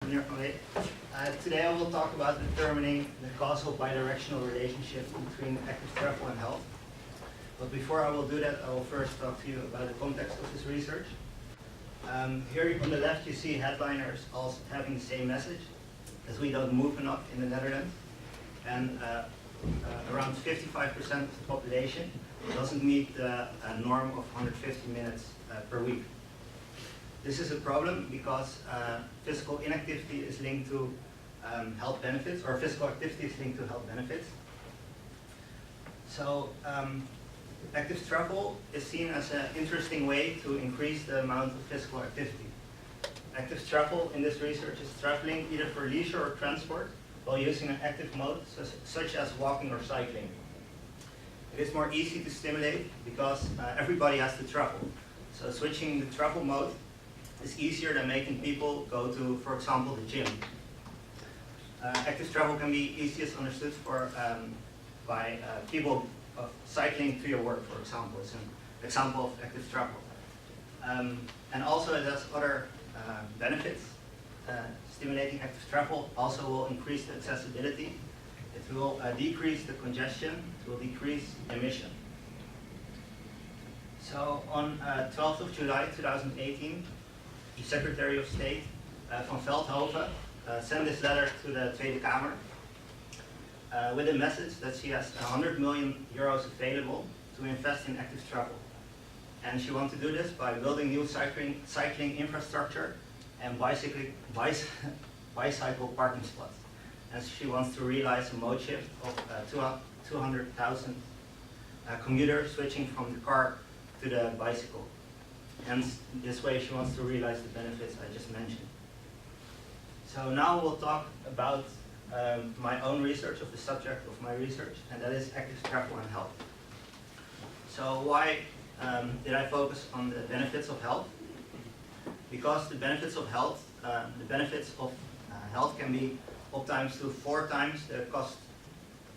Meneer Van Wee. Today I will talk about determining the causal bidirectional relationship between active travel and health. But before I will do that, I will first talk to you about the context of this research. Here on the left you see headliners all having the same message, as we don't move enough in the Netherlands. And around 55% of the population doesn't meet the norm of 150 minutes per week. This is a problem because physical inactivity is linked to health benefits, or physical activity is linked to health benefits. So active travel is seen as an interesting way to increase the amount of physical activity. Active travel in this research is traveling either for leisure or transport while using an active mode such as walking or cycling. It is more easy to stimulate because everybody has to travel. So switching the travel mode is easier than making people go to, for example, the gym. Active travel can be easiest understood by people cycling to your work, for example. It's an example of active travel. And also it has other benefits. Stimulating active travel also will increase the accessibility. It will decrease the congestion. It will decrease emission. So on 12th of July 2018, the Secretary of State van Veldhoven sent this letter to the Tweede Kamer with a message that she has 100 million euros available to invest in active travel. And she wants to do this by building new cycling infrastructure and bicycle parking spots. And she wants to realize a mode shift of 200,000 commuters switching from the car to the bicycle. And this way she wants to realize the benefits I just mentioned. So now we'll talk about my own research, of the subject of my research, and that is active travel and health. So why did I focus on the benefits of health? Because the benefits of health, can be up times to 4 times the cost,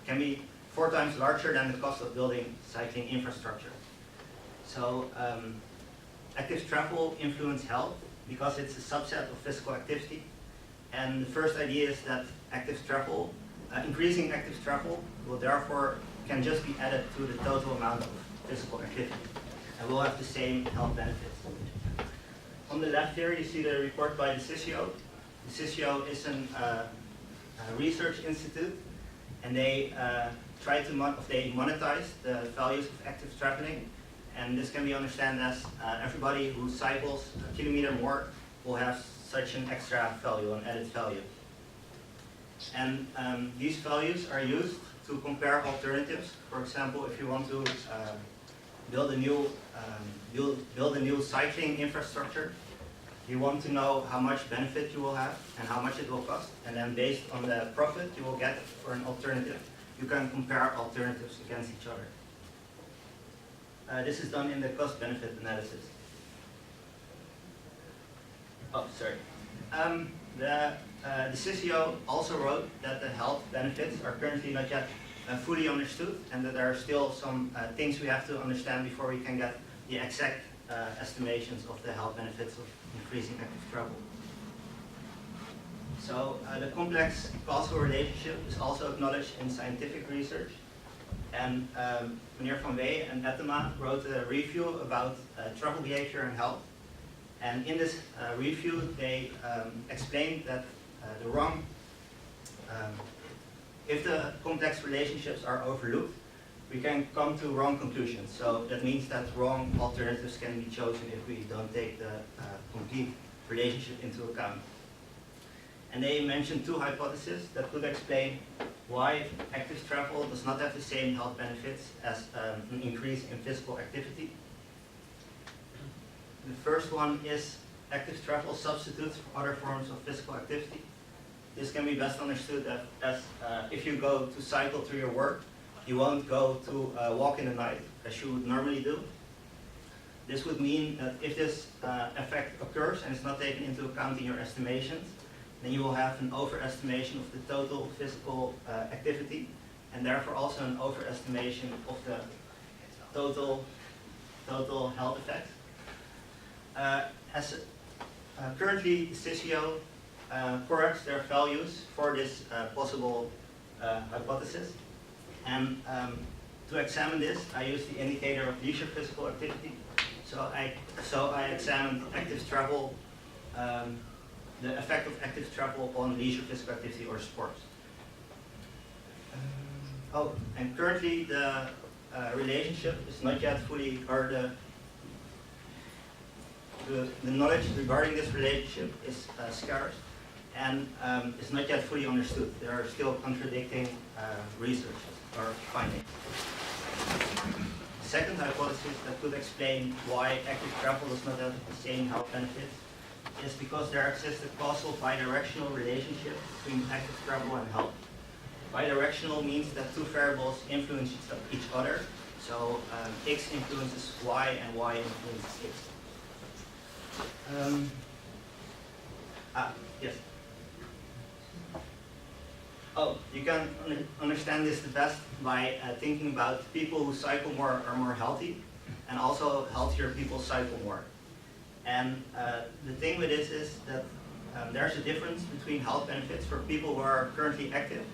can be 4 times larger than the cost of building cycling infrastructure. So active travel influences health because it's a subset of physical activity. And the first idea is that increasing active travel will therefore can just be added to the total amount of physical activity and will have the same health benefits. On the left here you see the report by the CICIO. The CICIO is a research institute, and they monetize the values of active traveling. And this can be understood as everybody who cycles a kilometer more will have such an extra value, an added value. And these values are used to compare alternatives. For example, if you want to build a new cycling infrastructure, you want to know how much benefit you will have and how much it will cost. And then based on the profit you will get for an alternative, you can compare alternatives against each other. This is done in the cost-benefit analysis. Oh, sorry. The CICIO also wrote that the health benefits are currently not yet fully understood, and that there are still some things we have to understand before we can get the exact estimations of the health benefits of increasing active travel. So the complex causal relationship is also acknowledged in scientific research. And Meneer Van Wee and Ettema wrote a review about travel behavior and health. And in this review, they explained that if the complex relationships are overlooked, we can come to wrong conclusions. So that means that wrong alternatives can be chosen if we don't take the complete relationship into account. And they mentioned 2 hypotheses that could explain why active travel does not have the same health benefits as an increase in physical activity. The first one is active travel substitutes for other forms of physical activity. This can be best understood as if you go to cycle to your work, you won't go to walk in the night as you would normally do. This would mean that if this effect occurs and is not taken into account in your estimations, then you will have an overestimation of the total physical activity, and therefore also an overestimation of the total health effects. Currently, CICIO corrects their values for this possible hypothesis. And to examine this, I used the indicator of leisure physical activity. So I examined active travel, the effect of active travel on leisure physical activity or sports. And currently the relationship is not yet fully, or the knowledge regarding this relationship is scarce and is not yet fully understood. There are still contradicting research or findings. The second hypothesis that could explain why active travel does not have the same health benefits is because there exists a causal bidirectional relationship between active travel and health. Bidirectional means that two variables influence each other. So X influences Y and Y influences X. Yes. You can understand this the best by thinking about people who cycle more are more healthy, and also healthier people cycle more. And the thing with this is that there's a difference between health benefits for people who are currently active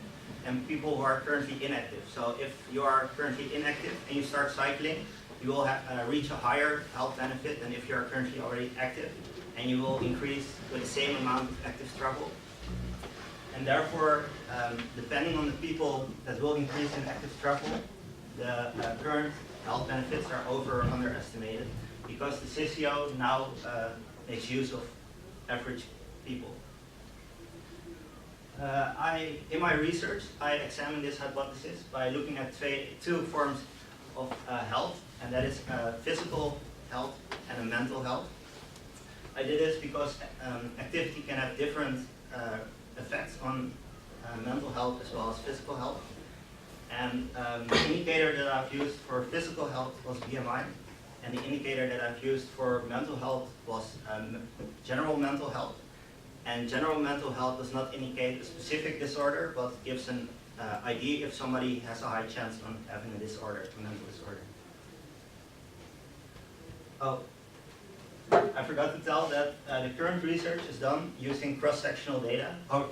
and people who are currently inactive. So if you are currently inactive and you start cycling, you will reach a higher health benefit than if you are currently already active, and you will increase with the same amount of active travel. And therefore, depending on the people that will increase in active travel, the current health benefits are over or underestimated, because the CCO now makes use of average people. In my research, I examined this hypothesis by looking at two forms of health, and that is physical health and a mental health. I did this because activity can have different effects on mental health as well as physical health. And the indicator that I've used for physical health was BMI, and the indicator that I've used for mental health was general mental health. And general mental health does not indicate a specific disorder, but gives an idea if somebody has a high chance on having a disorder, a mental disorder. I forgot to tell that the current research is done using cross-sectional data, or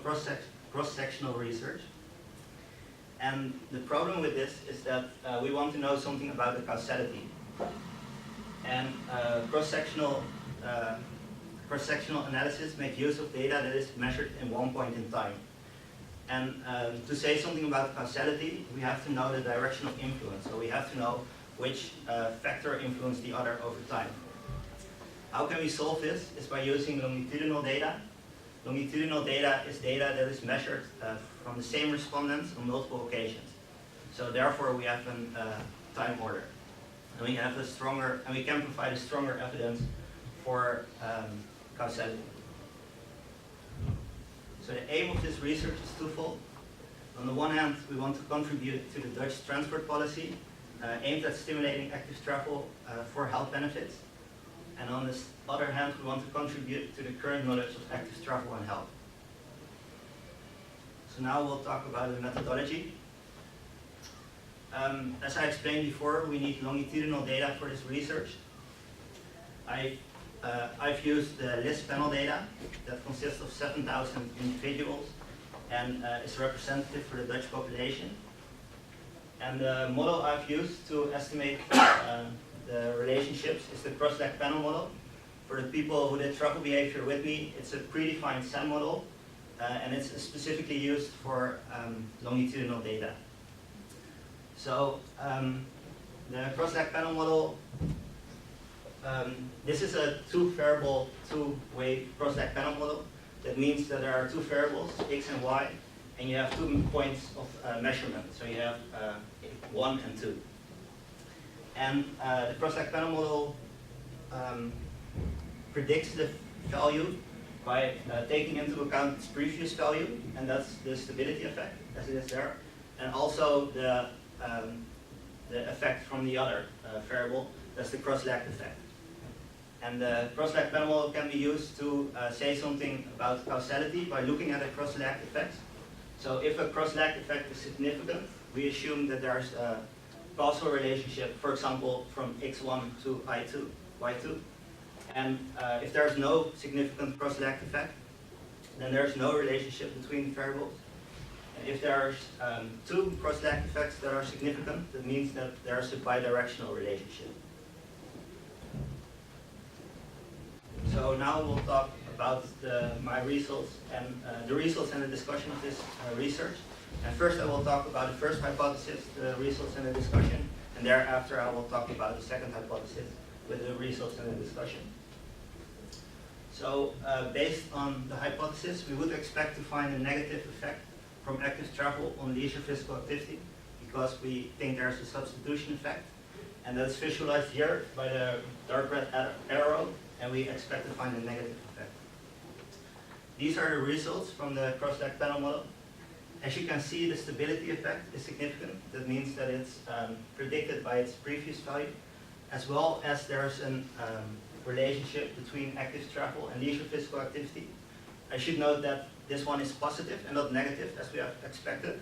cross-sectional research. And the problem with this is that we want to know something about the causality. And cross-sectional analysis make use of data that is measured in one point in time. And to say something about causality, we have to know the direction of influence. So we have to know which factor influenced the other over time. How can we solve this? Is by using longitudinal data. Longitudinal data is data that is measured from the same respondents on multiple occasions. So therefore we have a time order. And we have a stronger, and we can provide a stronger evidence for causality. So the aim of this research is twofold. On the one hand, we want to contribute to the Dutch transport policy aimed at stimulating active travel for health benefits. And on the other hand, we want to contribute to the current knowledge of active travel and health. So now we'll talk about the methodology. As I explained before, we need longitudinal data for this research. I've used the list panel data that consists of 7,000 individuals and is representative for the Dutch population. And the model I've used to estimate the relationships is the cross-leg panel model. For the people who did travel behavior with me, it's a predefined SAM model, and it's specifically used for longitudinal data. So the cross-leg panel model, this is a two-variable, two-way cross-leg panel model. That means that there are two variables, X and Y, and you have 2 points of measurement. So you have 1 and 2. And the cross-leg panel model predicts the value by taking into account its previous value, and that's the stability effect, as it is there, and also the effect from the other variable, that's the cross-leg effect. And the cross-leg panel model can be used to say something about causality by looking at the cross-leg effects. So if a cross-leg effect is significant, we assume that there's a causal relationship, for example, from x1 to y2. And if there's no significant cross-leg effect, then there's no relationship between variables. And if there are two cross-lag effects that are significant, that means that there's a bidirectional relationship. So now we'll talk about my results and the results and the discussion of this research. And first I will talk about the first hypothesis, the results and the discussion, and thereafter I will talk about the second hypothesis with the results and the discussion. So based on the hypothesis, we would expect to find a negative effect from active travel on leisure physical activity, because we think there's a substitution effect, and that's visualized here by the dark red arrow, and we expect to find a negative effect. These are the results from the cross-lag panel model. As you can see, the stability effect is significant. That means that it's predicted by its previous value, as well as there's a relationship between active travel and leisure physical activity. I should note that this one is positive and not negative, as we have expected.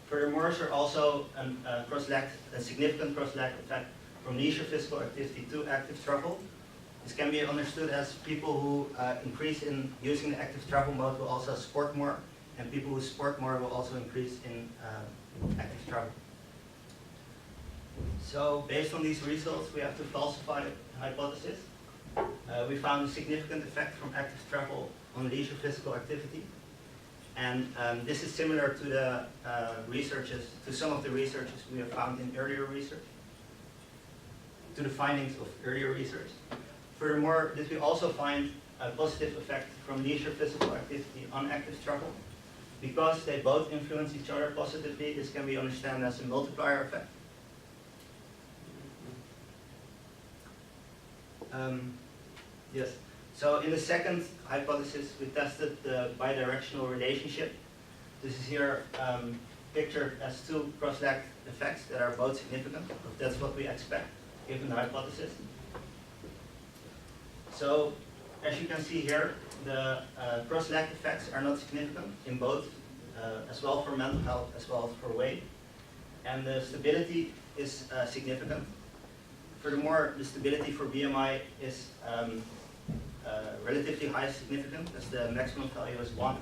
Furthermore, there's also a significant cross-lag effect from leisure physical activity to active travel. This can be understood as people who increase in using the active travel mode will also sport more, and people who sport more will also increase in active travel. So based on these results, we have to falsify the hypothesis. We found a significant effect from active travel on leisure physical activity. And this is similar to the some of the researches we have found in earlier research, to the findings of earlier research. Furthermore, did we also find a positive effect from leisure physical activity on active travel? Because they both influence each other positively, this can be understood as a multiplier effect. Yes. So in the second hypothesis, we tested the bidirectional relationship. This is here pictured as two cross-lag effects that are both significant. That's what we expect given the hypothesis. So as you can see here, the cross-lag effects are not significant in both, as well for mental health as well as for weight. And the stability is significant. Furthermore, the stability for BMI is relatively high significant, as the maximum value is 1.